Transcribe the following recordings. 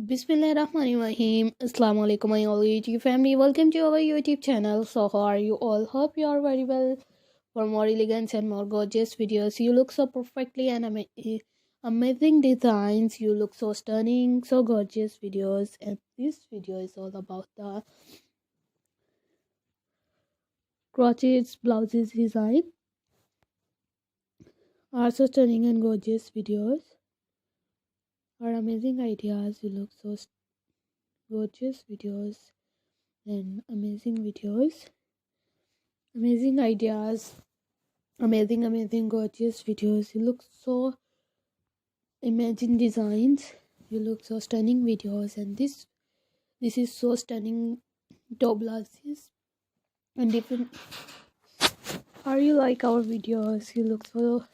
Bismillahirrahmanirrahim. Assalamu alaikum, my all YouTube family. Welcome to our YouTube channel. So, how are you all? Hope you are very well. For more elegant and more gorgeous videos, you look so perfectly and amazing designs. You look so stunning, so gorgeous videos. And this video is all about the crochet blouses design. Are so stunning and gorgeous videos. Are amazing ideas. You look so gorgeous videos and amazing videos, amazing ideas, amazing gorgeous videos. You look so amazing designs. You look so stunning videos, and this is so stunning top blouses and different. Are you like our videos? You look so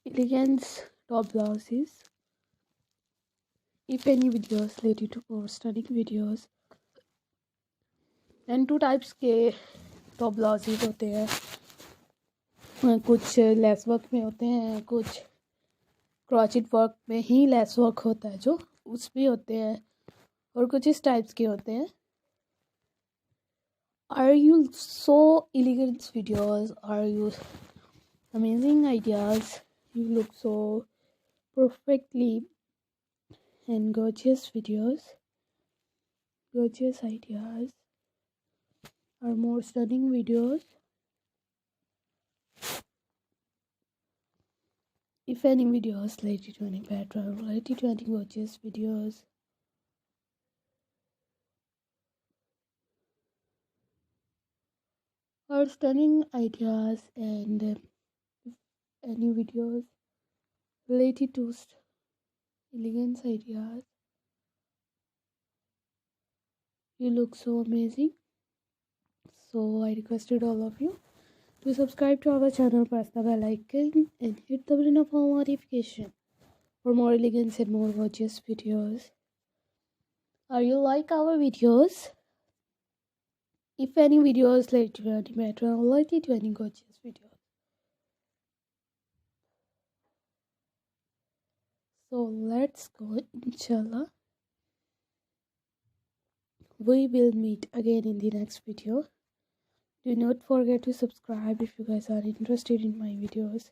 elegant top blouses. If any videos related to our stunning videos, and two types के top blouses होते हैं, कुछ lace work में होते हैं, कुछ crochet work में ही lace work होता है जो उसमें होते हैं, और कुछ इस टाइप्स के होते हैं. Are you so elegant videos? Are you amazing ideas? You look so perfectly and gorgeous videos, gorgeous ideas, or more stunning videos. If any videos related to any pattern, related to any gorgeous videos, or stunning ideas, and any videos related to elegance ideas, you look so amazing. So I requested all of you to subscribe to our channel, press the bell icon and hit the button of all notification for more elegance and more gorgeous videos. Are you like our videos? If any videos related to any matter or related to any gorgeous videos, so let's go, inshallah. We will meet again in the next video. Do not forget to subscribe if you guys are interested in my videos.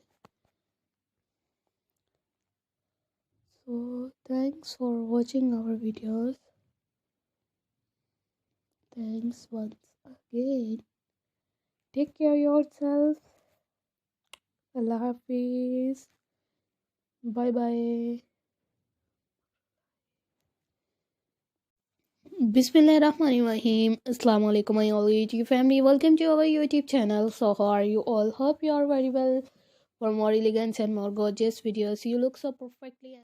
So thanks for watching our videos. Thanks once again. Take care of yourself. Allah Hafiz. Bye bye. Bismillahirrahmanirrahim. Assalamu alaikum, my all YouTube family. Welcome to our YouTube channel. So how are you all? Hope you are very well. For more elegant and more gorgeous videos, you look so perfectly